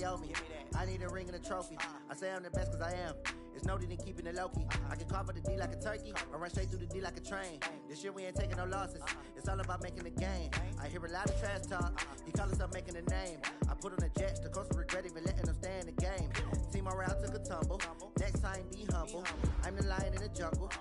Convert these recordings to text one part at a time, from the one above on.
they owe me. I need a ring and a trophy. I say I'm the best because I am. It's no need in keeping it low-key. I can carve up the D like a turkey or run straight through the D like a train. This year we ain't taking no losses. It's all about making the game. I hear a lot of trash talk. He call himself making a name. I put on the Jets. The coach will regret even letting them stay in the game. Team morale took a tumble. Next time be humble. I'm the lion in the jungle.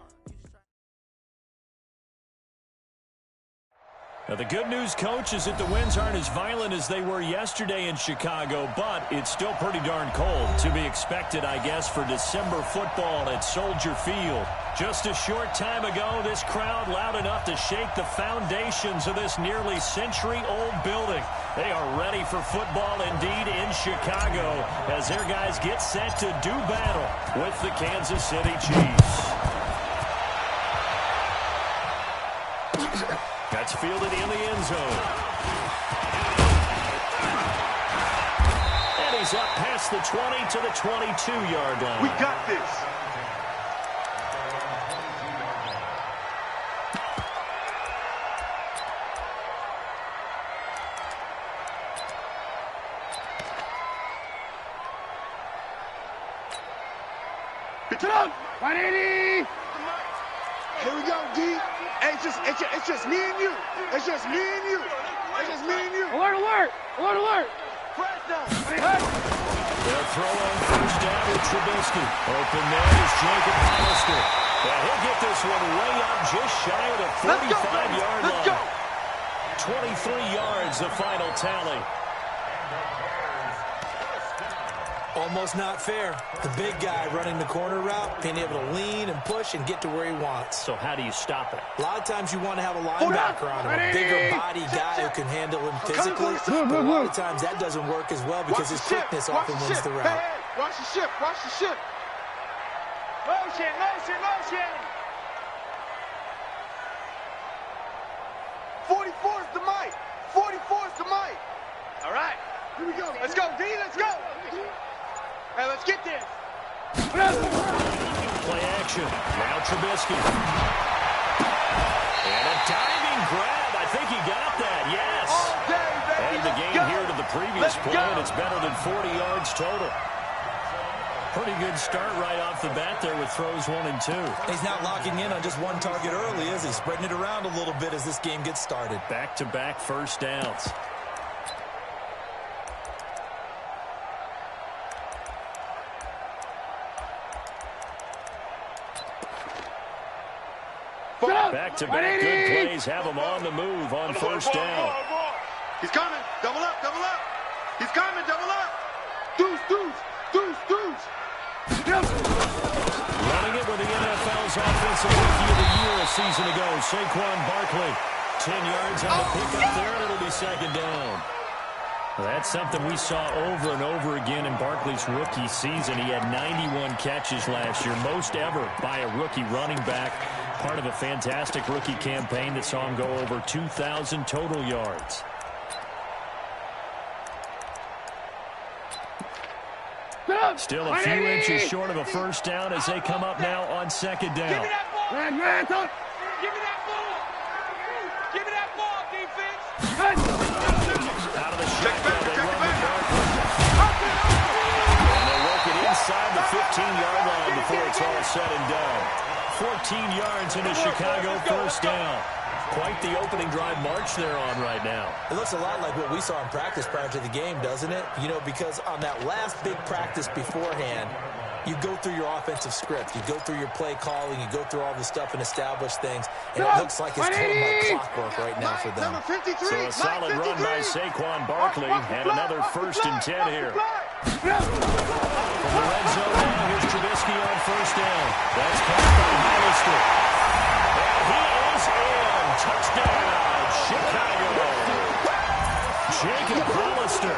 Now, the good news, Coach, is that the winds aren't as violent as they were yesterday in Chicago, but it's still pretty darn cold. To be expected, I guess, for December football at Soldier Field. Just a short time ago, this crowd loud enough to shake the foundations of this nearly century-old building. They are ready for football indeed in Chicago as their guys get set to do battle with the Kansas City Chiefs. That's fielded in the end zone. And he's up past the 20 to the 22-yard line. We got this. Pitch it up. 180. Here we go, D. It's just me and you. It's just me and you. It's just me and you. Alert, alert. Alert, alert. They'll throw on first down with Trubisky. Open there is Jacob Hollister. Yeah, he'll get this one way up just shy of the 45-yard line. 23 yards, the final tally. Almost not fair. The big guy running the corner route, being able to lean and push and get to where he wants. So how do you stop it? A lot of times you want to have a linebacker on him, a bigger body guy who can handle him physically. But a lot of times that doesn't work as well because his quickness often wins the route. Watch the ship. Watch the ship. Motion, motion, motion. 44 is the mic. 44 is the mic. All right. Here we go. Let's go, D. Let's go. Hey, let's get this. Play action. Now Trubisky. And a diving grab. I think he got that. Yes. All day, baby. And the game here to the previous point, and it's better than 40 yards total. Pretty good start right off the bat there with throws 1 and 2. He's not locking in on just one target early, is he? Spreading it around a little bit as this game gets started. Back-to-back first downs. Back-to-back good plays have him on the move on first down. He's coming. Double up, double up. He's coming, double up. Deuce, deuce, deuce, deuce. Running it with the NFL's Offensive Rookie of the Year a season ago, Saquon Barkley. 10 yards on the pickup there, and it'll be second down. Well, that's something we saw over and over again in Barkley's rookie season. He had 91 catches last year, most ever by a rookie running back. Part of a fantastic rookie campaign that saw him go over 2,000 total yards. Still a few inches short of a first down as they come up now on second down. Give me that ball. Give me that ball. Give me that ball, defense. Out of the shotgun, they run the Barkley. And they work it inside the 15-yard line before it's all said and done. 14 yards into Chicago, first down. Quite the opening drive march they're on right now. It looks a lot like what we saw in practice prior to the game, doesn't it? You know, because on that last big practice beforehand, you go through your offensive script. You go through your play calling. You go through all the stuff and establish things. And it looks like it's kind of like clockwork right now for them. So a solid run by Saquon Barkley and another first and 10 here. From the red zone now, here's Trubisky on first down. That's caught by Hollister. And he is in. Touchdown, Chicago. Jacob Hollister,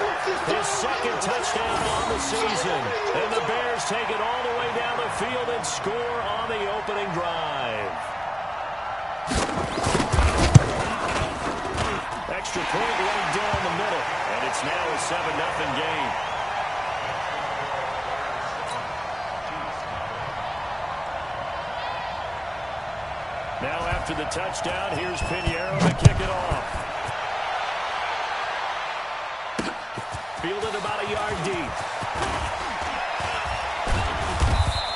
his second touchdown on the season. And the Bears take it all the way down the field and score on the opening drive. Extra point right down the middle. And it's now a 7-0 game. Now after the touchdown, here's Pinheiro to kick it off. fielded about a yard deep.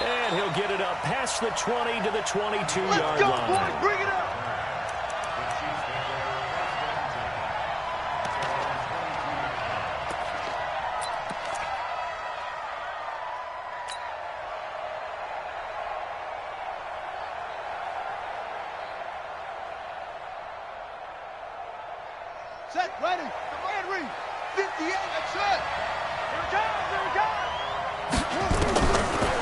And he'll get it up past the 20 to the 22-yard line. Boys, bring it up. Set, ready, command read, 58, that's it. Here it goes, here it goes.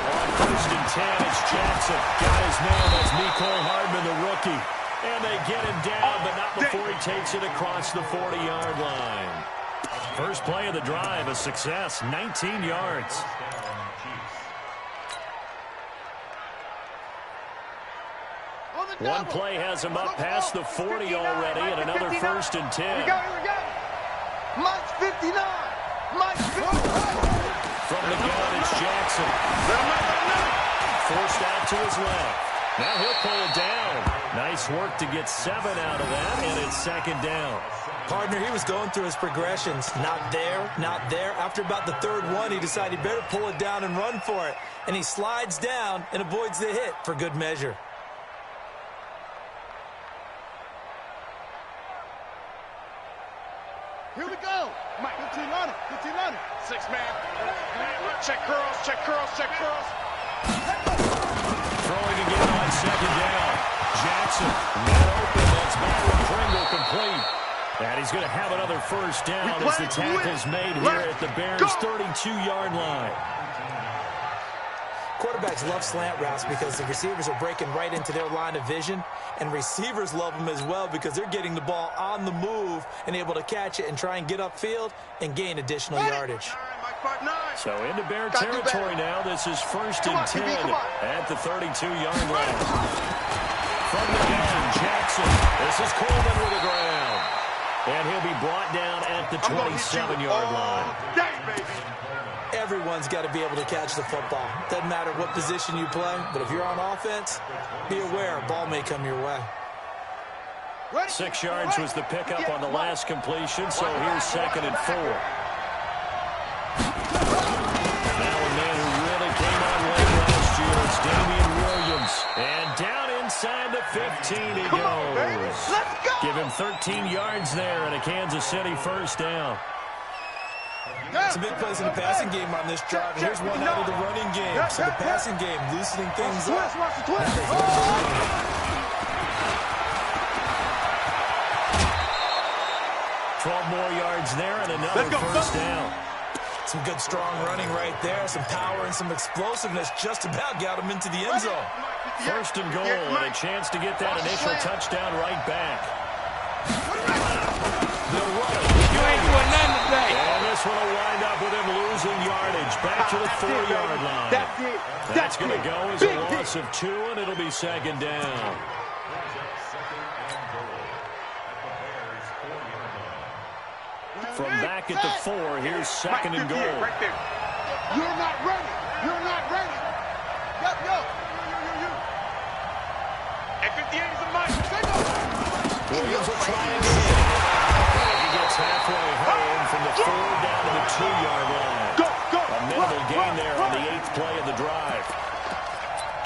On 1st and 10, it's Jackson. Got his man, that's Mecole Hardman, the rookie. And they get him down, but not before he takes it across the 40-yard line. First play of the drive, a success, 19 yards. One play has him up past the 40 already, and another 1st and 10. Here we go, here we go. Mike's 59. Mike's 59. From the gun, it's Jackson. Forced out to his left. Now he'll pull it down. Nice work to get 7 out of that, and it's 2nd down. Partner, he was going through his progressions. Not there, not there. After about the 3rd one, he decided he better pull it down and run for it. And he slides down and avoids the hit for good measure. Here we go. Mike, 15 on it, 15 on it. 6-man. Check curls, check curls, check curls. Throwing again on 2nd down. Jackson, wide open. That's Byron Pringle complete. And he's going to have another 1st down as the tackle's made here at the Bears' 32-yard line. Quarterbacks love slant routes because the receivers are breaking right into their line of vision, and receivers love them as well because they're getting the ball on the move and able to catch it and try and get upfield and gain additional yardage. So into Bear territory now. This is 1st and 10 at the 32-yard line. From the gun, Jackson. This is Coleman with the ground. And he'll be brought down at the 27-yard line. Everyone's got to be able to catch the football. Doesn't matter what position you play, but if you're on offense, be aware a ball may come your way. 6 yards was the pickup on the last completion, so here's 2nd and 4. Now a man who really came on late last year is Damian Williams. And down inside the 15 he goes. Give him 13 yards there and a Kansas City 1st down. Some big plays in the passing game on this drive, and here's one out of the running game. So the passing game loosening things up. 12 more yards there and another 1st down. Some good strong running right there, some power and some explosiveness just about got him into the end zone. 1st and goal and a chance to get that initial touchdown right back. They'll run it. You ain't doing nothing today. And this one will wind up with him losing yardage back to the 4-yard line. That's going to go as a loss of 2, and it'll be 2nd down. From back at the 4, here's 2nd and goal. Right there. You're not ready. You're not ready. Yo. At 58 is a Mike. Williams will try again. He gets halfway home from the 4 down to the 2-yard line. A minimal gain there on the 8th play of the drive.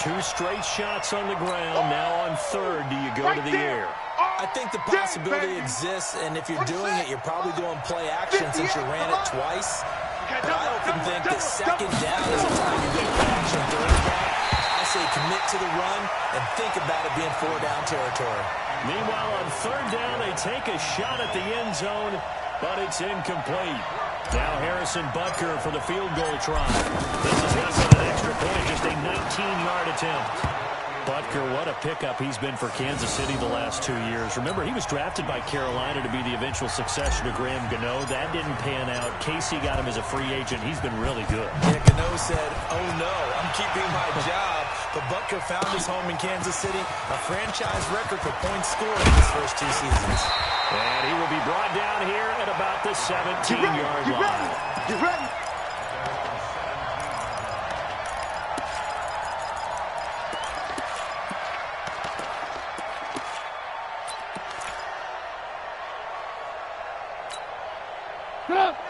2 straight shots on the ground. Now on 3rd, do you go to the air? I think the possibility exists, and if you're doing it, you're probably going play action since you ran it twice. But I often think that 2nd down is a time you go play action. 3rd down, I say commit to the run and think about it being 4-down territory. Meanwhile, on 3rd down, they take a shot at the end zone, but it's incomplete. Now Harrison Butker for the field goal try. This is less than an extra point, just a 19-yard attempt. Butker, what a pickup he's been for Kansas City the last 2 years. Remember, he was drafted by Carolina to be the eventual successor to Graham Gano. That didn't pan out. Casey got him as a free agent. He's been really good. Yeah, Gano said, oh no, I'm keeping my job. But Butker found his home in Kansas City, a franchise record for points scored in his first 2 seasons. And he will be brought down here at about the 17-yard line. Get ready.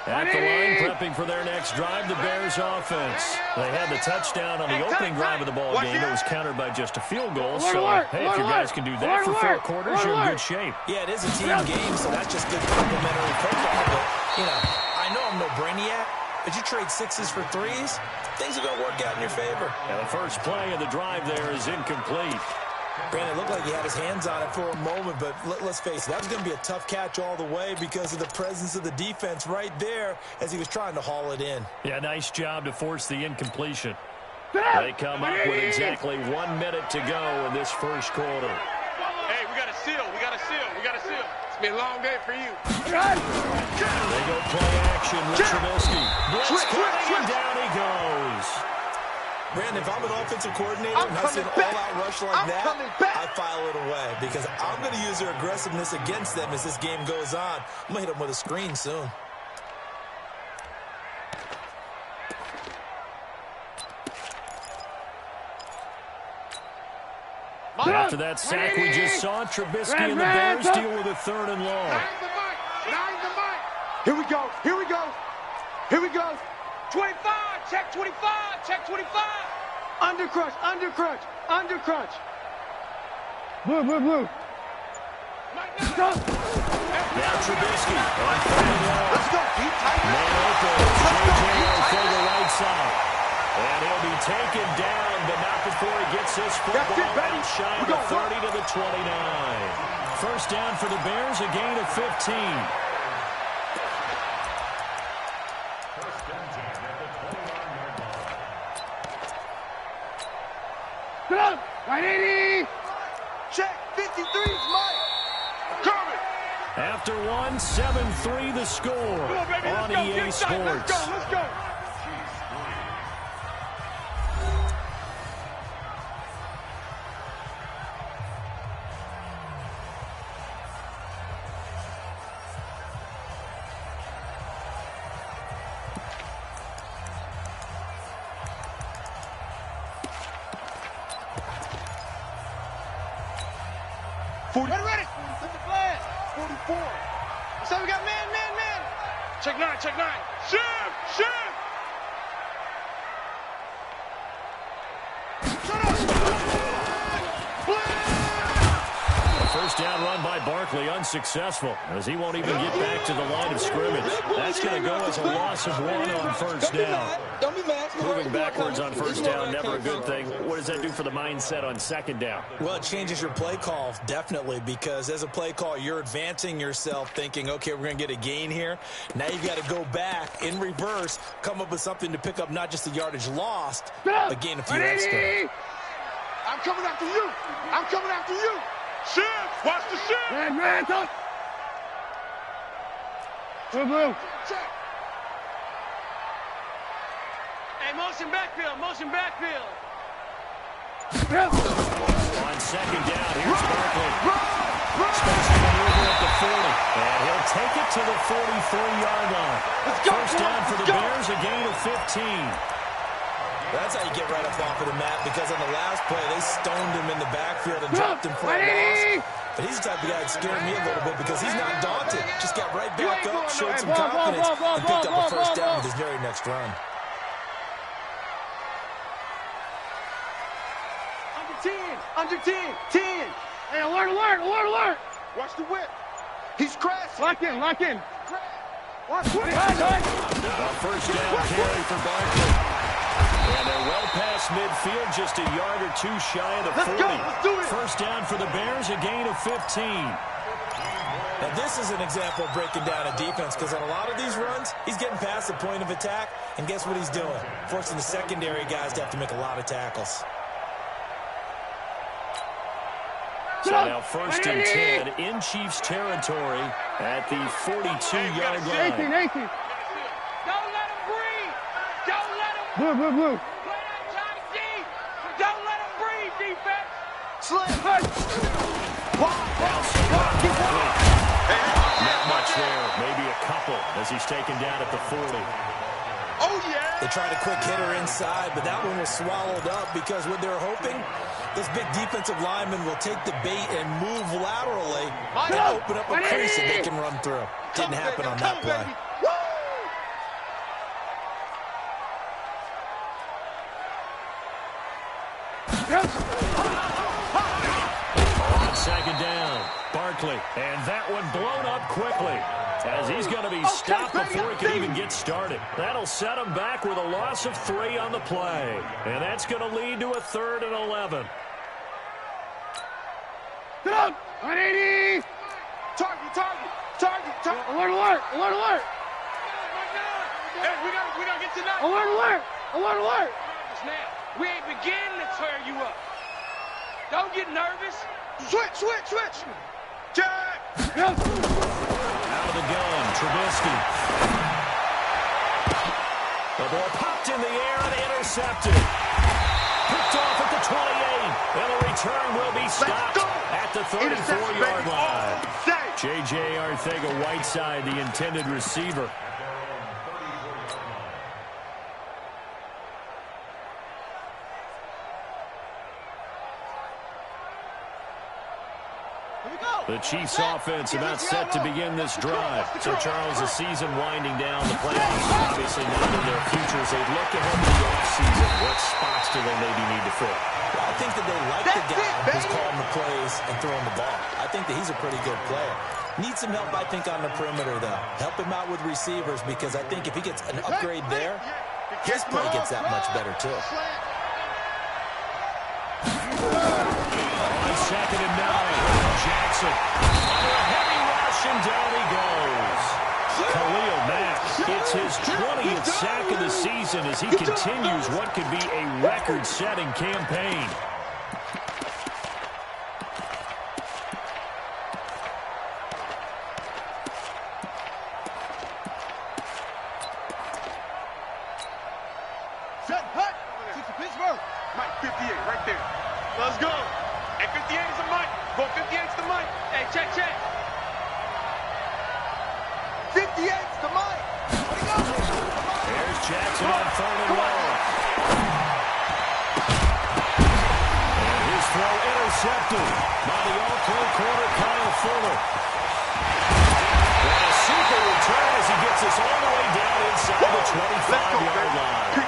At the line, prepping for their next drive, the Bears offense. They had the touchdown on the opening drive of the ball game. It was countered by just a field goal. So, hey, if you guys can do that for 4 quarters, you're in good shape. Yeah, it is a team game, so that's just good complementary football. But, you know, I know I'm no brainiac, but you trade 6s for 3s, things are going to work out in your favor. And the first play of the drive there is incomplete. Granted, it looked like he had his hands on it for a moment, but let's face it, that was going to be a tough catch all the way because of the presence of the defense right there as he was trying to haul it in. Yeah, nice job to force the incompletion. They come up with exactly 1 minute to go in this first quarter. Hey, we got to seal. We got to seal. We got to seal. It's been a long day for you. They go play action with Trubisky. Blitz coming, and down he goes. Brandon, if I'm an offensive coordinator and I see an all-out rush like that, I file it away because I'm going to use their aggressiveness against them as this game goes on. I'm going to hit them with a screen soon. After that sack we just saw, Trubisky and the Bears deal with a 3rd and long. Here we go. Here we go. Here we go. 25. Check 25. Check 25. Under crunch. Under crunch. Under crunch. Blue, blue, blue. Now Trubisky. Let's go. Man open. J.J. on the right side. And he'll be taken down, but not before he gets this football outside the 30 to the 29. First down for the Bears, a gain of 15. Get up! 180! Check! 53 is mine! Coming! After 1, 7-3 the score on EA Sports. Let's go! Ready. Put the flag. 44. So we got man. Check 9. Shift. First down run by Barkley, unsuccessful, as he won't even get back to the line of scrimmage. That's going to go as a loss of 1 on first down. Don't be mad. Moving backwards on first down, never a good thing. What does that do for the mindset on second down? Well, it changes your play call, definitely, because as a play call, you're advancing yourself thinking, okay, we're going to get a gain here. Now you've got to go back in reverse, come up with something to pick up not just the yardage lost, but gain a few extra. I'm coming after you. Shift. Watch the shift. Man, talk. Blue. Check. Hey, motion backfield. On second down, here's Barkley. Spacing maneuver at the 40. And he'll take it to the 43-yard line. First down for the Bears, a gain of 15. That's how you get right up off of the mat, because on the last play, they stoned him in the backfield and dropped him for a loss. But he's the type of guy that scared me a little bit because he's not daunted. Just got right back up, showed some confidence, and picked up a first down with his very next run. Under 10. Hey, alert. Watch the whip. He's crashing. Lock in. Watch the whip. First down carry for Barkley. And they're well past midfield, just a yard or 2 shy of the 40. Let's do it. First down for the Bears, a gain of 15. Now, this is an example of breaking down a defense, because on a lot of these runs, he's getting past the point of attack, and guess what he's doing? Forcing the secondary guys to have to make a lot of tackles. So now first and 10 in Chiefs territory at the 42-yard line. 18. Don't let him breathe. Blue. Play that Johnny D. Don't let him breathe, defense. Slam. Not much there. Maybe a couple as he's taken down at the 40. Oh, yeah. They tried a quick hitter inside, but that one was swallowed up because what they're hoping, this big defensive lineman will take the bait and move laterally and open up a crease that they can run through. Didn't happen on that play. second down. Barkley, and that one blown up quickly as he's going to be stopped before he can even get started. That'll set him back with a loss of 3 on the play, and that's going to lead to a 3rd and 11. Get up! 180! Target! Alert! Hey, we gotta get to that. Alert! Now, we ain't beginning to tear you up. Don't get nervous. Switch! Jack! Out of the gun, Trubisky. The ball popped in the air and intercepted. Picked off at the 28, and the return will be stopped at the 34-yard line. J.J. Arcega-Whiteside, the intended receiver. The Chiefs offense about set to begin this drive. So, Charles, the season winding down, the playoffs obviously not in their futures. They look ahead to the offseason. What spots do they maybe need to fill? Well, I think that they like the guy who's calling the plays and throwing the ball. I think that he's a pretty good player. Needs some help, I think, on the perimeter, though. Help him out with receivers, because I think if he gets an upgrade there, his play gets that much better, too. On 2nd and 9. Jackson under a heavy rush, and down he goes. Khalil Mack gets his 20th sack of the season as he continues what could be a record-setting campaign. Set, hut! Pittsburgh! Mike 58, right there. Let's go! Hey, 58 is the Mike. Go 58's the Mike. Hey, check. 58's the Mike. There's Jackson on 3rd and 1. And his throw intercepted by the all-pro corner, Kyle Fuller. And a super return as he gets us all the way down inside the 25-yard line.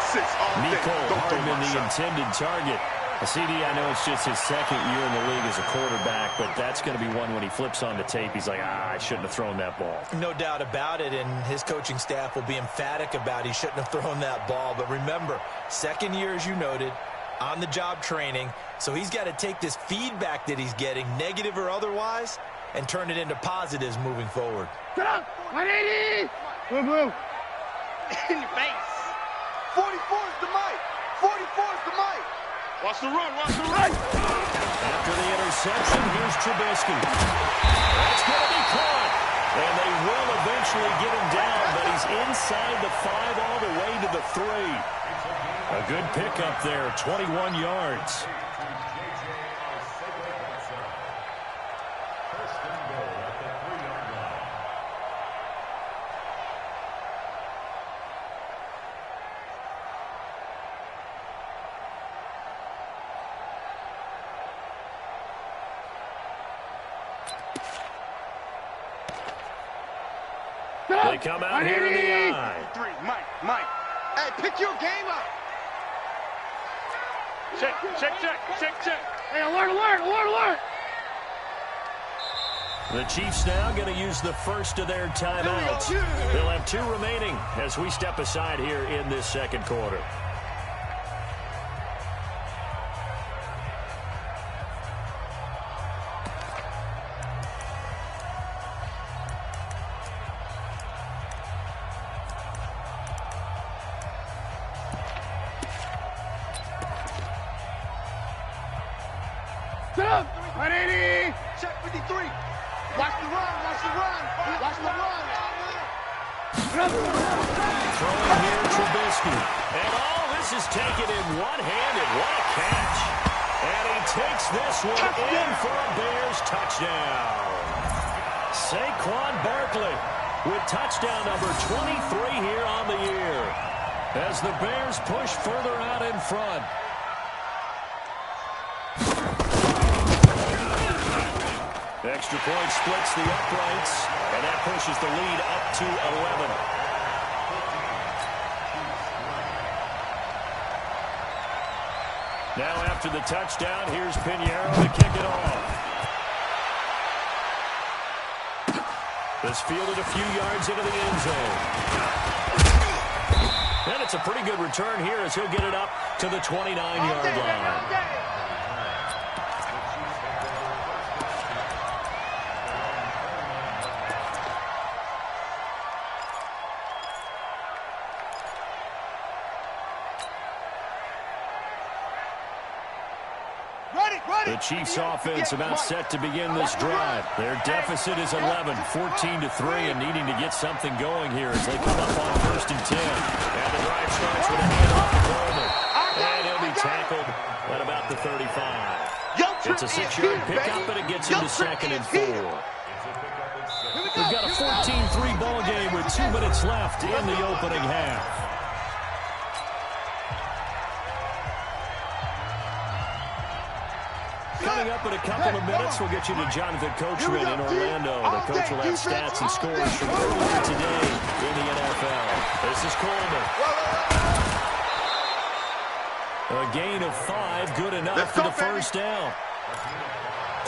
Nicole Hardman, the intended target. CD, I know it's just his 2nd year in the league as a quarterback, but that's going to be one when he flips on the tape. He's like, I shouldn't have thrown that ball. No doubt about it, and his coaching staff will be emphatic about he shouldn't have thrown that ball. But remember, 2nd year, as you noted, on-the-job training, so he's got to take this feedback that he's getting, negative or otherwise, and turn it into positives moving forward. Get up! 180! Blue. In your face. 44's the Mike. 44's the Mike. Watch the run. After the interception, here's Trubisky. That's going to be caught. And they will eventually get him down, but he's inside the 5 all the way to the 3. A good pickup there, 21 yards. They come out here in the eye. 3, Mike. Hey, pick your game up. Check. Hey, alert. The Chiefs now going to use the first of their timeouts. They'll have 2 remaining as we step aside here in this 2nd quarter. Get up! 180! Check 53. Watch the run. Throwing here, Trubisky. And all this is taken in one-handed. What a catch. And he takes this one in for a Bears touchdown. Saquon Barkley with touchdown number 23 here on the year as the Bears push further out in front. Extra point splits the uprights, and that pushes the lead up to 11. Now after the touchdown, here's Pinheiro to kick it off. This fielded a few yards into the end zone. And it's a pretty good return here as he'll get it up to the 29-yard line. The Chiefs offense about set to begin this drive. Their deficit is 11, 14-3, and needing to get something going here as they come up on 1st and 10. And the drive starts with a handoff to Coleman. And he'll be tackled at about the 35. It's a 6-yard pickup, and it gets him to 2nd and 4. We've got a 14-3 ball game with 2 minutes left in the opening half. Coming up in a couple of minutes, we'll get you to Jonathan Coachman in Orlando. The coach will have stats and scores from earlier today in the NFL. This is Coleman. A gain of 5, good enough for the first down.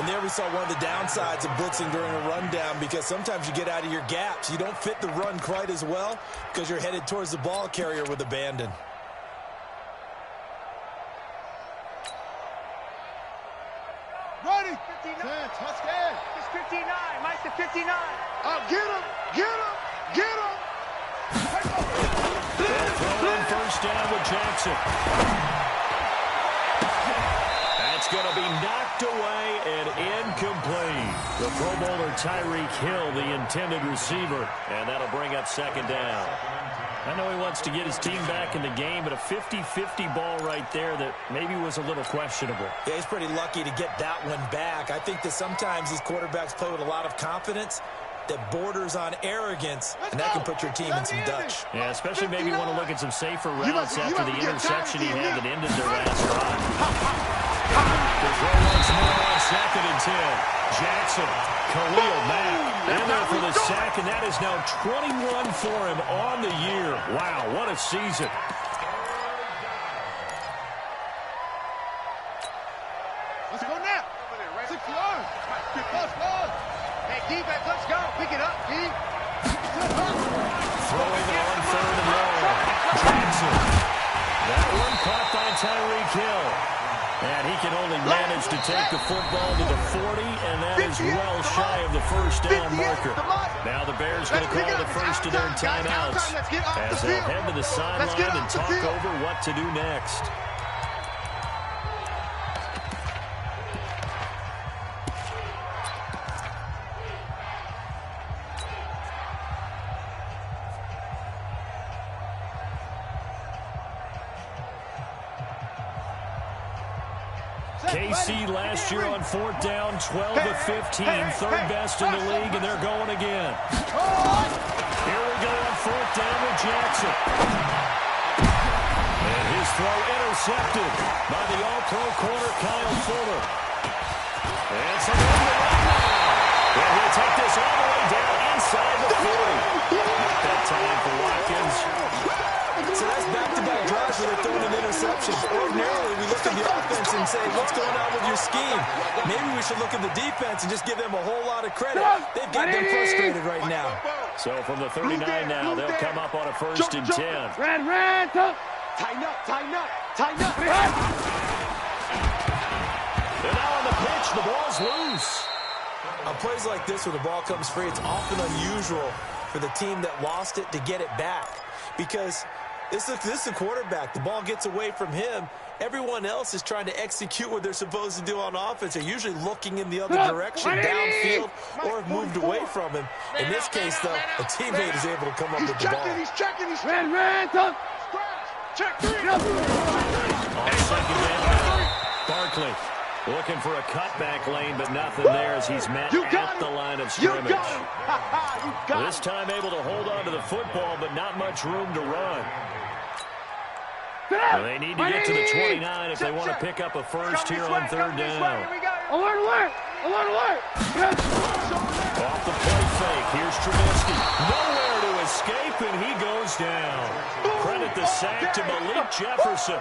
And there we saw one of the downsides of blitzing during a rundown, because sometimes you get out of your gaps. You don't fit the run quite as well because you're headed towards the ball carrier with abandon. Ready. 59. Touch gas. It's 59. Mike to 59. Get him. Get him. Get him. Throw on first down with Jackson. That's going to be knocked away and incomplete. The Pro Bowler Tyreek Hill, the intended receiver, and that'll bring up 2nd down. I know he wants to get his team back in the game, but a 50-50 ball right there that maybe was a little questionable. Yeah, he's pretty lucky to get that one back. I think that sometimes these quarterbacks play with a lot of confidence that borders on arrowance, and that can put your team in some Dutch. Yeah, especially maybe you want to look at some safer routes after the interception he had that ended their last drive. The throw once more on 2nd and 10. Jackson, Khalil Mack, in there for the sack, and that is now 21 for him on the year. Wow, what a season. Let's go now. 6 yards. Let's go. Hey, defense, let's go. Pick it up, D. Throwing on 3rd and long. Jackson. That one caught by Tyreek Hill. And he can only manage to take the football to the 40, and that is well shy of the first down marker. Now the Bears going to call the first of their timeouts as they'll head to the sideline and talk over what to do next. KC last year on 4th down, 12 of 15, 3rd best in the league, and they're going again. Here we go on 4th down with Jackson. And his throw intercepted by the All-Pro corner, Kyle Fuller. And some room to run now. And he'll take this all the way down inside the 40. Not that time for Watkins. So that's back-to-back drives where they're throwing an interception. Ordinarily, we look at the offense and say, what's going on with your scheme? Maybe we should look at the defense and just give them a whole lot of credit. They've got them frustrated right now. So from the 39 now, they'll come up on a 1st and 10. Red, tough. Tighten up, tighten up, tighten up. And now on the pitch, the ball's loose. On plays like this where the ball comes free, it's often unusual for the team that lost it to get it back. Because this is the quarterback. The ball gets away from him. Everyone else is trying to execute what they're supposed to do on offense. They're usually looking in the other direction, downfield, or have moved away from him. In this case, though, a teammate is able to come up with the ball. He's checking. Red, tough. Check 3. On 2nd down, Barkley looking for a cutback lane, but nothing there as he's met at the line of scrimmage. This time able to hold on to the football, but not much room to run. Well, they need to get to the 29 if they want to pick up a first here on 3rd down. Alert. Off the play fake, here's Trubisky. Nowhere to escape, and he goes down. Credit the sack to Malik Jefferson.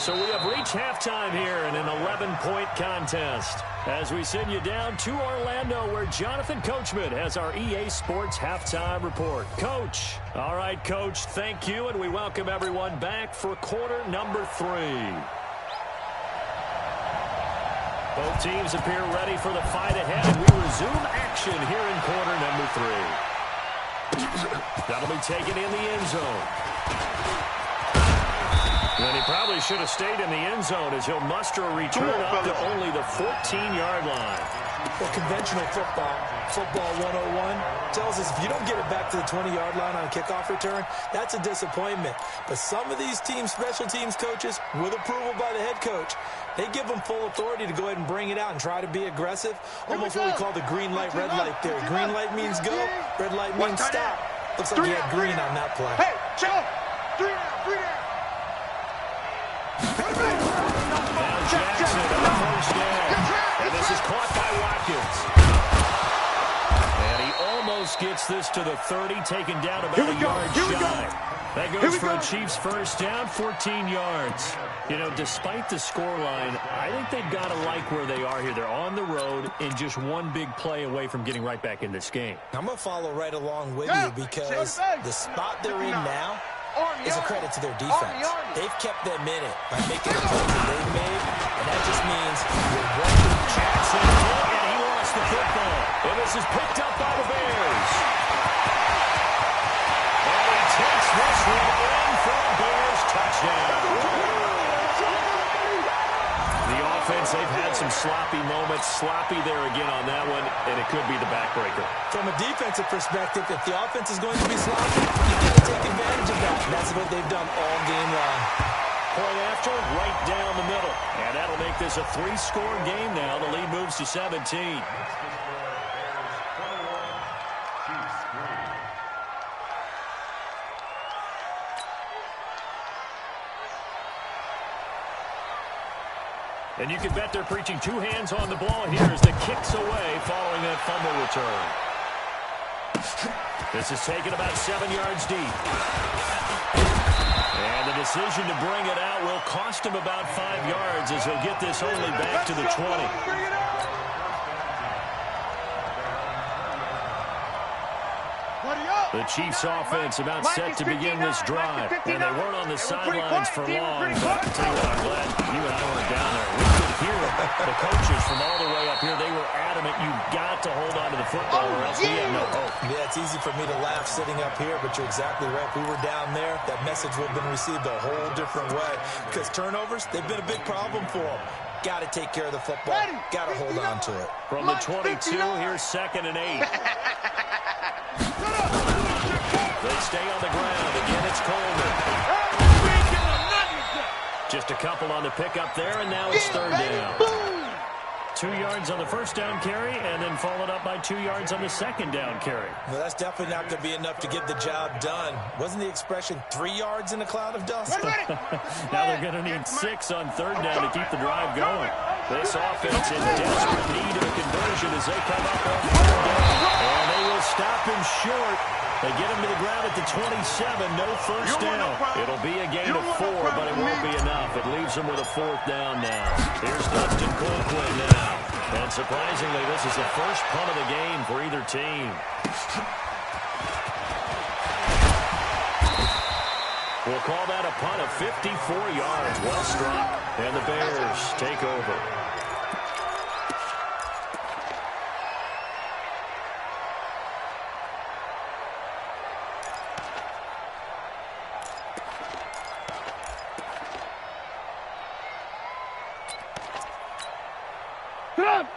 So we have reached halftime here in an 11-point contest as we send you down to Orlando where Jonathan Coachman has our EA Sports halftime report. Coach. All right, Coach, thank you, and we welcome everyone back for quarter number 3. Both teams appear ready for the fight ahead, and we resume action here in quarter number 3. That'll be taken in the end zone. And he probably should have stayed in the end zone as he'll muster a return up to only the 14-yard line. Well, conventional football 101, tells us if you don't get it back to the 20-yard line on a kickoff return, that's a disappointment. But some of these teams, special teams coaches, with approval by the head coach, they give them full authority to go ahead and bring it out and try to be aggressive. Almost what we call the green light, red light theory. Green light means go, red light means stop. Looks like he had green on that play. Hey, chill. 3 down, 3 down. Now Jackson on the first down. And this is caught by Watkins. And he almost gets this to the 30, taken down about a yard shy. That goes for a Chiefs first down, 14 yards. You know, despite the scoreline, I think they've got to like where they are here. They're on the road and just one big play away from getting right back in this game. I'm going to follow right along with you because the spot they're in now is a credit to their defense. They've kept them in it by making the plays that they've made, and that just means you're running. Jackson, and he lost the football. And this is picked up by the Bears. And he takes this one in for a Bears touchdown. The offense, they've had some sloppy moments. Sloppy there again on that one, and it could be the backbreaker. From a defensive perspective, if the offense is going to be sloppy, you've got to take advantage of that. And that's what they've done all game long. Point after, right down the middle. And that'll make this a 3-score game now. The lead moves to 17. And you can bet they're preaching 2 hands on the ball here as the kick's away following that fumble return. This is taken about 7 yards deep. And the decision to bring it out will cost him about 5 yards as he'll get this only back to the 20. The Chiefs offense about set to begin this drive. And they weren't on the sidelines for long, but I'll tell you what, I'm glad you and I weren't down there. We could hear the coaches from all the way up here. They were adamant, you've got to hold on to the football or else we have no hope. Yeah, it's easy for me to laugh sitting up here, but you're exactly right. If we were down there, that message would have been received a whole different way. Because turnovers, they've been a big problem for them. Got to take care of the football. Got to hold on to it. From the 22, here's 2nd and 8. They stay on the ground. Again, it's Coleman. Just a couple on the pickup there, and now it's 3rd down. 2 yards on the first down carry, and then followed up by 2 yards on the second down carry. Well, that's definitely not going to be enough to get the job done. Wasn't the expression 3 yards in a cloud of dust? Now they're going to need 6 on 3rd down to keep the drive going. This offense in desperate need of a conversion as they come up on 3rd down. And they will stop him short. They get him to the ground at the 27, no first down. It'll be a gain of 4, but it won't be enough. It leaves them with a 4th down now. Here's Dustin Colquitt now. And surprisingly, this is the first punt of the game for either team. We'll call that a punt of 54 yards. Well struck. And the Bears take over.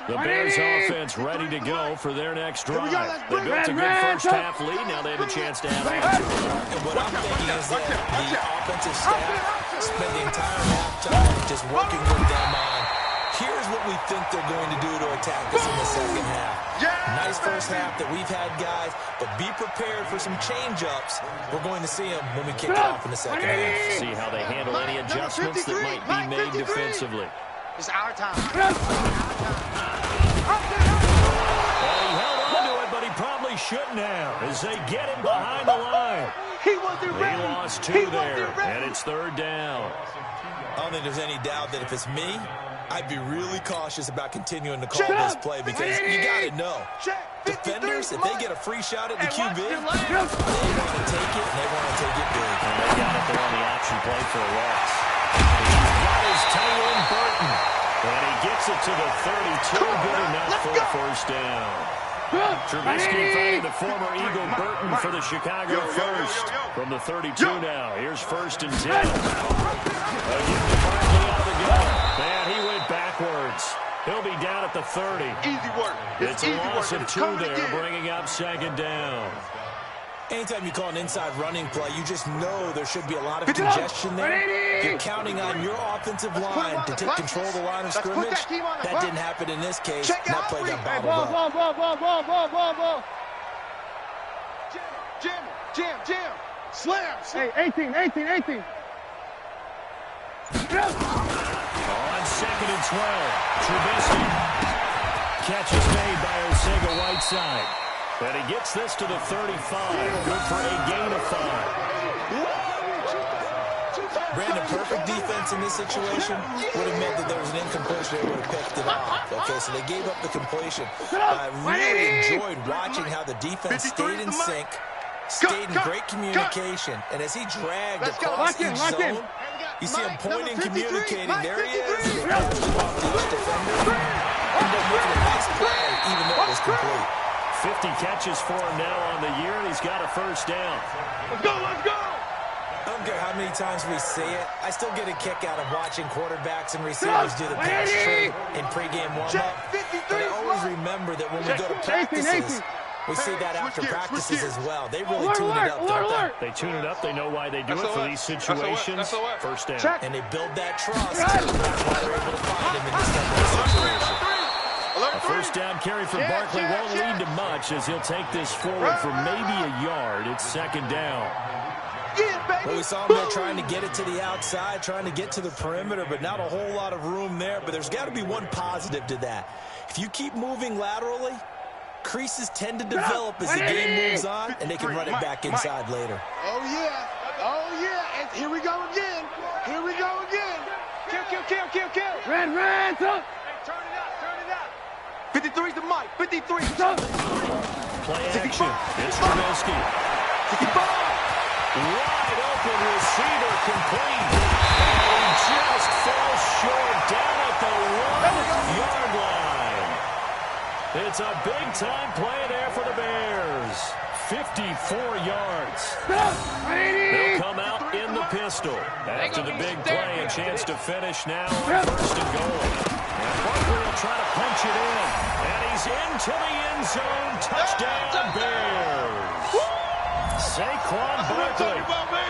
The Bears offense ready to go for their next drive. They built a good first half lead. Now they have a chance to add on to it. And what I'm thinking is that the offensive staff spent the entire halftime just working with them on, here's what we think they're going to do to attack us in the second half. Nice first half that we've had, guys, but be prepared for some change-ups. We're going to see them when we kick it off in the second half. See how they handle any adjustments that might be made defensively. It's our time. And he held on to it, but he probably shouldn't have as they get him behind the line. He wasn't ready. He lost 2 there, and it's 3rd down. I don't think there's any doubt that if it's me, I'd be really cautious about continuing to call this play because you got to know. Defenders, if they get a free shot at the QB, they want to take it, and they want to take it big. And they got it there on the option play for a loss. He's got his Tyrone Burton, and he gets it to the 32. Good enough for a first down. Trubisky finding the former Eagle Burton for the Chicago first. From the 32 now, here's 1st and 10. Again, Barkley out of the gun. Man, he went backwards. He'll be down at the 30. Easy work. It's a loss of 2 there, bringing up 2nd down. Anytime you call an inside running play, you just know there should be a lot of congestion there. You're counting on your offensive line to take control of the line of scrimmage. That didn't happen in this case. That play got bobbled up. Jam. Slam. Hey, 18. On 2nd and 12, Trubisky. Catch is made by Osega-Whiteside. And he gets this to the 35. Good for a gain of 5. Brandon, perfect defense in this situation would have meant that there was an incompletion. They would have picked it off. Okay, so they gave up the completion. I really enjoyed watching how the defense stayed in sync, stayed in great communication, and as he dragged across each zone, you see him pointing, communicating. There he is. He passed it off to each defender. Ended up making a nice play, even though it was complete. 50 catches for him now on the year, and he's got a first down. Let's go. I don't care how many times we see it. I still get a kick out of watching quarterbacks and receivers do the pass trade in pregame warm-up. But I always remember that when we go to practices, we see that after practices as well. They really tune it up, don't they? They tune it up. They know why they do it for these situations. First down. And they build that trust. That's why they're able to find him in this type of situation. A first down carry for Barkley won't lead to much as he'll take this forward for maybe a yard. It's 2nd down. Well, we saw him there trying to get it to the outside, trying to get to the perimeter, but not a whole lot of room there. But there's got to be one positive to that. If you keep moving laterally, creases tend to develop as the game moves on, and they can run it back inside later. Oh, yeah. And here we go again. Kill. Red, up. Turn it up. 53's the mic. 53. Play action. It's Trubisky. 65. Wide open receiver complete. And he just falls short down at the 1-yard line. It's a big-time play there for the Bears. 54 yards. They'll come out in the pistol. After the big play, a chance to finish now on 1st and goal. And Barkley will try to punch it in. And he's into the end zone. Touchdown, Bears. Saquon Barkley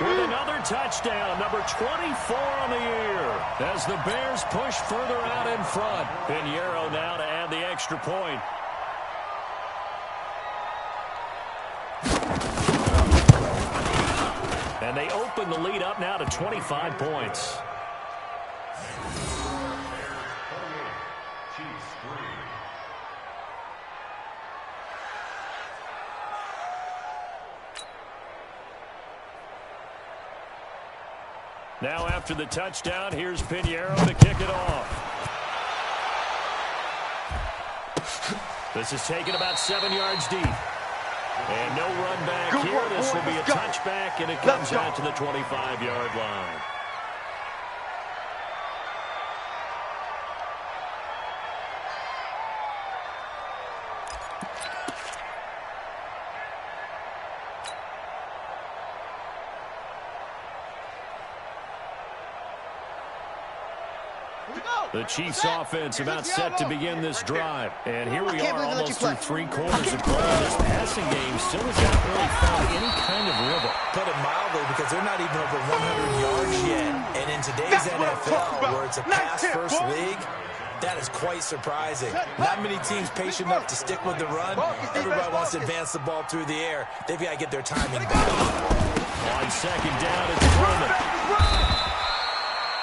with another touchdown, number 24 on the year. As the Bears push further out in front. Pinheiro now to add the extra point. And they open the lead up now to 25 points. Now after the touchdown, here's Pinheiro to kick it off. This is taken about 7 yards deep. And no run back here. This will be a touchback, and it comes out to the 25-yard line. The Chiefs offense about set to begin this drive. And here we are almost through 3 quarters of play. This passing game still has not really found any kind of rhythm. Put it mildly, because they're not even over 100 yards yet. And in today's NFL, where it's a pass-first league, that is quite surprising. Not many teams patient enough to stick with the run. Everybody wants to advance the ball through the air. They've got to get their timing back. On 2nd down, it's Furman.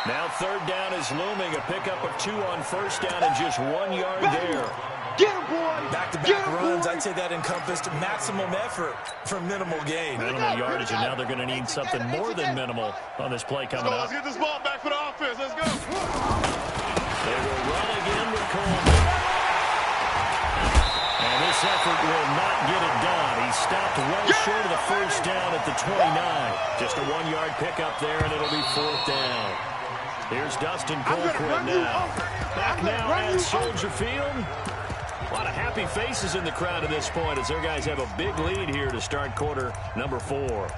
Now 3rd down is looming. A pickup of 2 on 1st down and just 1 yard there. Get him, boy. Back-to-back runs, I'd say that encompassed maximum effort for minimal gain. Minimal yardage, and now they're going to need something more than minimal on this play coming up. Let's get this ball back for the offense. Let's go. They will run again with Coleman. And this effort will not get it done. He stopped well short of the first down at the 29. Just a 1-yard pickup there, and it'll be 4th down. Here's Dustin Colquitt now. Back now at Soldier Field. A lot of happy faces in the crowd at this point as their guys have a big lead here to start quarter number 4.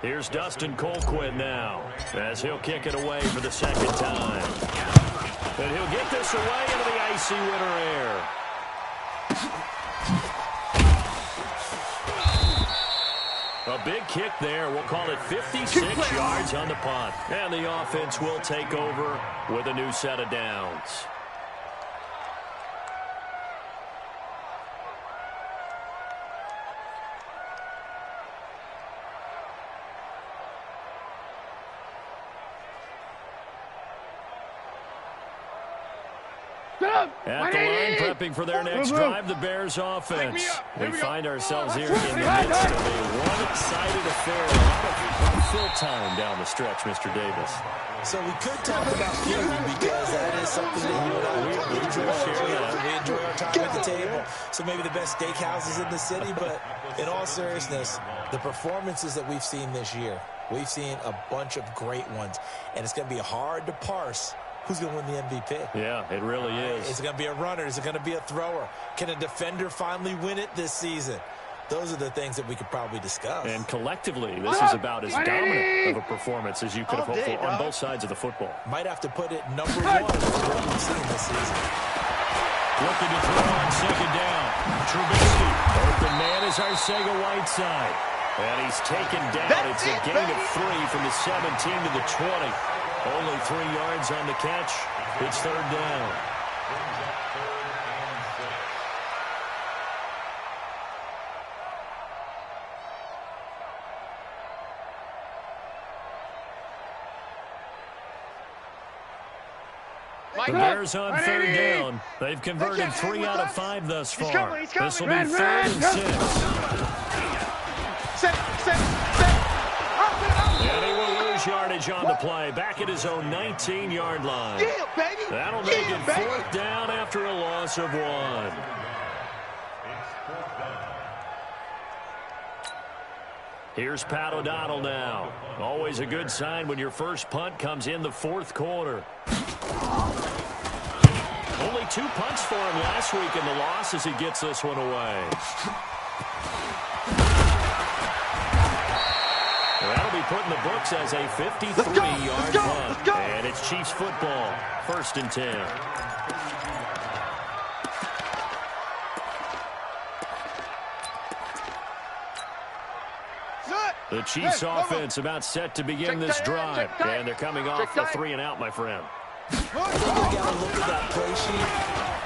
Here's Dustin Colquitt now as he'll kick it away for the second time. And he'll get this away into the icy winter air. A big kick there. We'll call it 56 yards on the punt. And the offense will take over with a new set of downs. At the line, prepping for their next drive, the Bears offense. We find ourselves here in the midst of a one-sided affair. A lot of fill time down the stretch, Mr. Davis. So we could talk about food because that is something that you and I enjoy. We enjoy our time at the table. So maybe the best steakhouses in the city, but in all seriousness, the performances that we've seen this year, we've seen a bunch of great ones, and it's going to be hard to parse who's going to win the MVP. Yeah, it really is. Is it going to be a runner? Is it going to be a thrower? Can a defender finally win it this season? Those are the things that we could probably discuss. And collectively, this is about as dominant of a performance as you could have hoped for on both sides of the football. Might have to put it number 1 for what we've seen this season. Looking to throw on second down. Trubisky. Open man is Arcega-Whiteside. And he's taken down. It's a gain of 3 from the 17 to the 20. Only 3 yards on the catch. It's 3rd down. The Bears on 3rd down. They've converted 3 out of 5 thus far. This will be 3rd and 6. And he will lose yardage on the play. Back at his own 19-yard line. That'll make it 4th down after a loss of 1. Here's Pat O'Donnell now. Always a good sign when your first punt comes in the 4th quarter. Only 2 punts for him last week in the loss as he gets this one away. That'll be put in the books as a 53-yard punt. And it's Chiefs football, 1st and 10. The Chiefs offense about set to begin this drive. And they're coming off a 3-and-out, my friend. I think they've got to look at that play sheet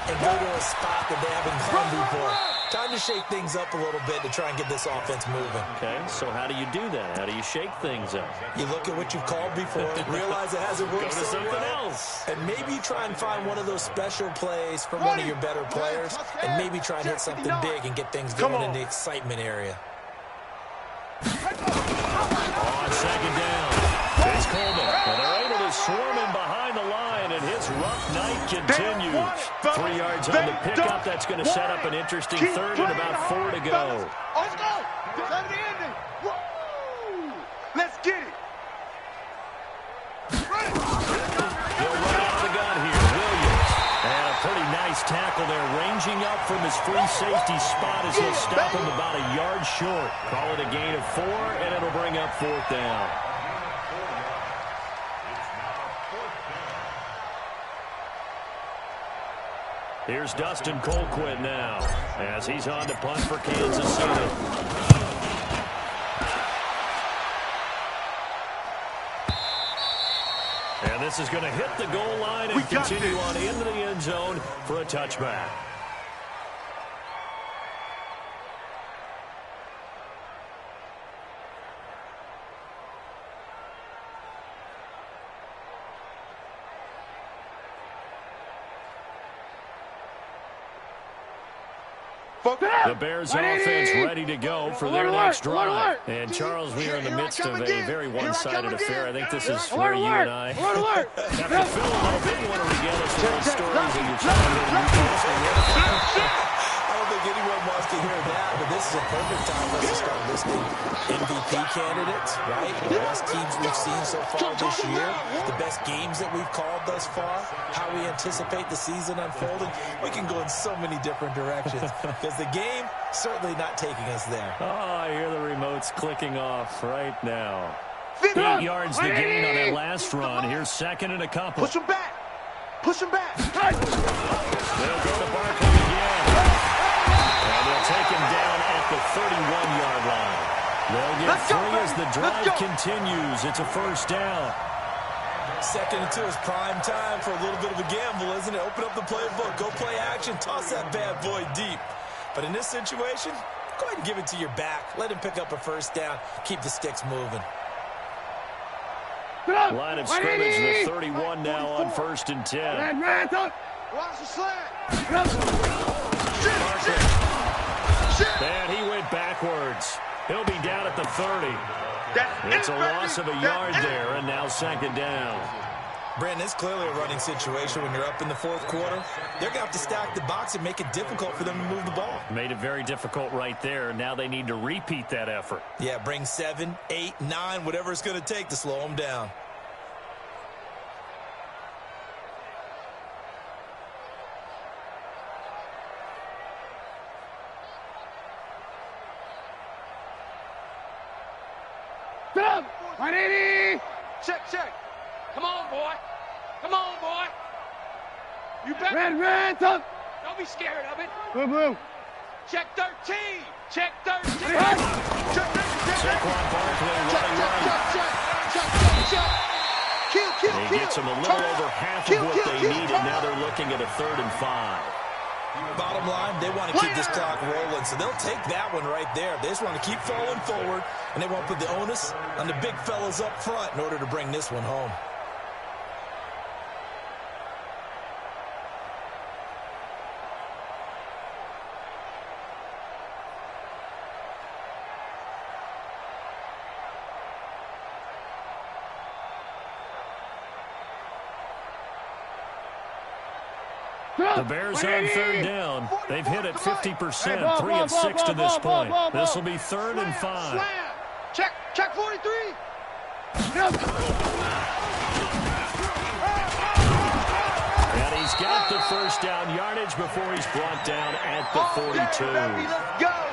and go to a spot that they haven't gone before. Time to shake things up a little bit to try and get this offense moving. Okay, so how do you do that? How do you shake things up? You look at what you've called before, realize it hasn't worked Go to so something well, else. and maybe you try and find one of those special plays from one of your better players, and maybe try and hit something big and get things going in the excitement area. On second down, it's Coleman. And they're able to swarm him behind the line, and his rough night continues. 3 yards on the pickup. That's going to set up an interesting 3rd and about 4 to go. Let's go. Let's get it. He'll run out of the gun here. Williams. And a pretty nice tackle there, ranging up from his free safety spot as he'll stop him about a yard short. Call it a gain of 4, and it'll bring up 4th down. Here's Dustin Colquitt now as he's on to punt for Kansas City. And this is going to hit the goal line and continue on into the end zone for a touchback. The Bears offense ready to go for their next drive. And Charles, we are in the midst of a very one-sided affair. I think this is where you and I have to fill a little bit. You want to regale us with those stories of your childhood. I don't think anyone wants to hear that, but this is a perfect time for us to start listing MVP candidates, right? The best teams we've seen so far this year, the best games that we've called thus far, how we anticipate the season unfolding. We can go in so many different directions because the game certainly not taking us there. Oh, I hear the remotes clicking off right now. 8 yards the gain on that last run. Here's second and a couple. Push him back. Push him back. They'll go to Barkley again. And they'll take him down at the 31-yard line. They'll get three as the drive continues. It's a first down. 2nd and 2 is prime time for a little bit of a gamble, isn't it? Open up the playbook. Go play action. Toss that bad boy deep. But in this situation, go ahead and give it to your back. Let him pick up a first down. Keep the sticks moving. Line of scrimmage, the 31 now on 1st and 10. Watch the slant. And he went backwards. He'll be down at the 30. It's a loss of a yard there, and now 2nd down. Brandon, it's clearly a running situation when you're up in the 4th quarter. They're going to have to stack the box and make it difficult for them to move the ball. Made it very difficult right there. Now they need to repeat that effort. Yeah, bring 7, 8, 9, whatever it's going to take to slow them down. Check. Come on, boy. Come on, boy. You better. Red, tough. Don't be scared of it. Blue. Check 13. Check 13. Saquon Barkley running right. He gets them a little over half of what they needed. Now they're looking at a 3rd and 5. Bottom line, they want to keep this clock rolling, so they'll take that one right there. They just want to keep falling forward, and they want to put the onus on the big fellas up front in order to bring this one home. The Bears on 3rd down. They've hit it 50%, 3 of 6 to this point. This will be 3rd and 5. Check 43. And he's got the first down yardage before he's brought down at the 42.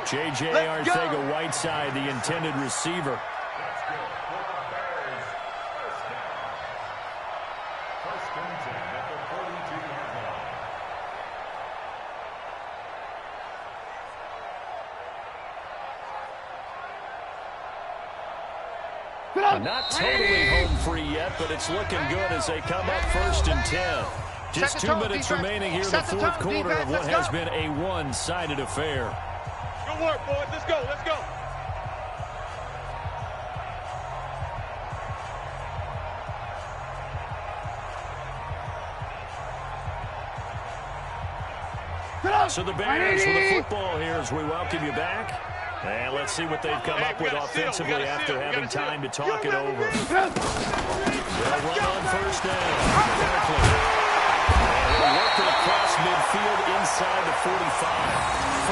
J.J. Arcega-Whiteside, the intended receiver. Not totally home free yet, but it's looking good as they come up 1st and 10. Just 2 minutes remaining here in the 4th quarter of what has been a one-sided affair. Good work, boys. Let's go. So the Bears with the football here as we welcome you back. And let's see what they've come up with offensively after having time to talk it over. They'll run on 1st down. Barkley. And they'll work it across midfield inside the 45.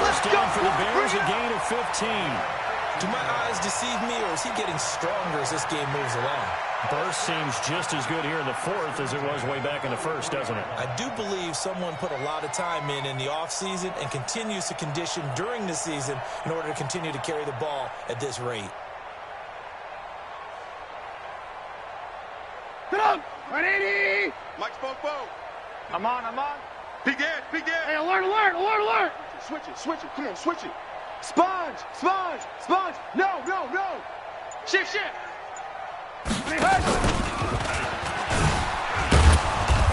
1st down for the Bears, a gain of 15. Do my eyes deceive me, or is he getting stronger as this game moves along? Burst seems just as good here in the 4th as it was way back in the 1st, doesn't it? I do believe someone put a lot of time in the offseason and continues to condition during the season in order to continue to carry the ball at this rate. Get up! 180! Mike spoke. I'm on. Big edge, big edge. Hey, alert, alert, alert, alert. Switch it, come on, switch it. Sponge, sponge, sponge. No, no, no. Shift, shift.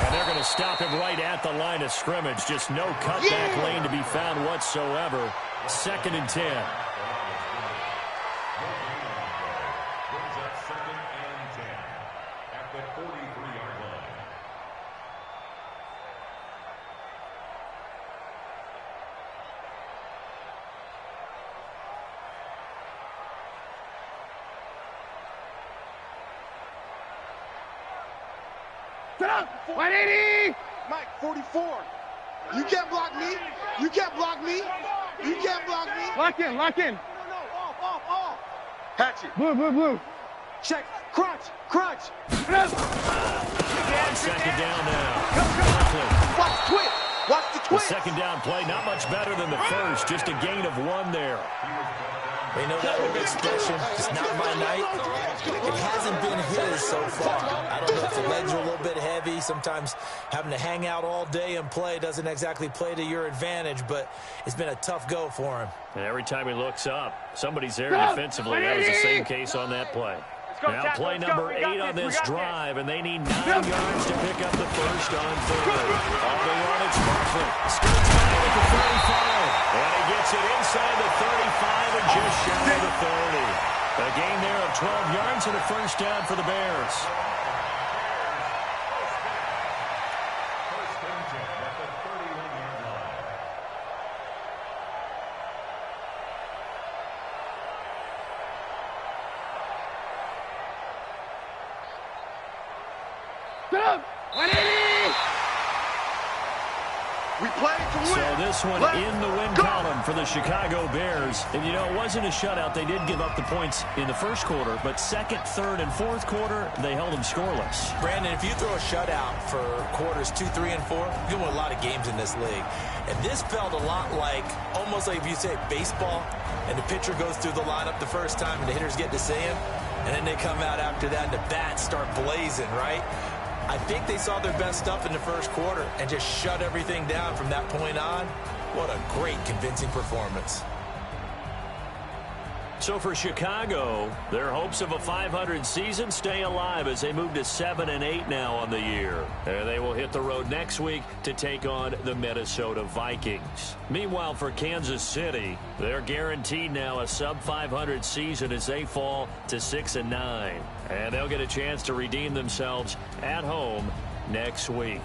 And they're going to stop him right at the line of scrimmage. Just no cutback lane to be found whatsoever. 2nd and 10. Get up. 180. Mike, 44. You can't block me. You can't block me. You can't block me. Lock in, lock in. No, off. Hatchet. Blue, blue, blue. Check. Crunch. And 2nd down now. Watch the twist. Watch the The twist. 2nd down play, not much better than the first. Just a gain of 1 there. They know that old expression, it's not my night. It hasn't been his so far. I don't know if the legs are a little bit heavy. Sometimes having to hang out all day and play doesn't exactly play to your advantage, but it's been a tough go for him. And every time he looks up, somebody's there defensively. That was the same case on that play. Now play number 8 on this drive, and they need 9 yards to pick up the first on 3rd. On the run, it's Buffett. Skirts by at the 35. And he gets it inside the 35 and just shy of the 30. A gain there of 12 yards and a first down for the Bears. Get up. 180. We played to win. So this one in the win column for the Chicago Bears. And, you know, it wasn't a shutout. They did give up the points in the first quarter, but 2nd, 3rd, and 4th quarter, they held them scoreless. Brandon, if you throw a shutout for quarters 2, 3, and 4, you win a lot of games in this league. And this felt a lot like, almost like if you say baseball, and the pitcher goes through the lineup the first time, and the hitters get to see him, and then they come out after that, and the bats start blazing, right? I think they saw their best stuff in the first quarter and just shut everything down from that point on. What a great, convincing performance. So for Chicago, their hopes of a 500 season stay alive as they move to 7-8 now on the year. And they will hit the road next week to take on the Minnesota Vikings. Meanwhile, for Kansas City, they're guaranteed now a sub-500 season as they fall to 6-9. And they'll get a chance to redeem themselves at home next week.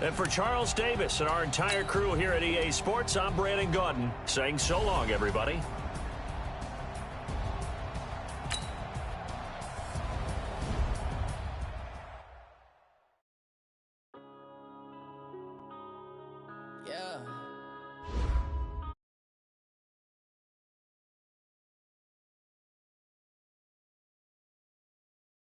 And for Charles Davis and our entire crew here at EA Sports, I'm Brandon Gaudin saying so long, everybody. Yeah.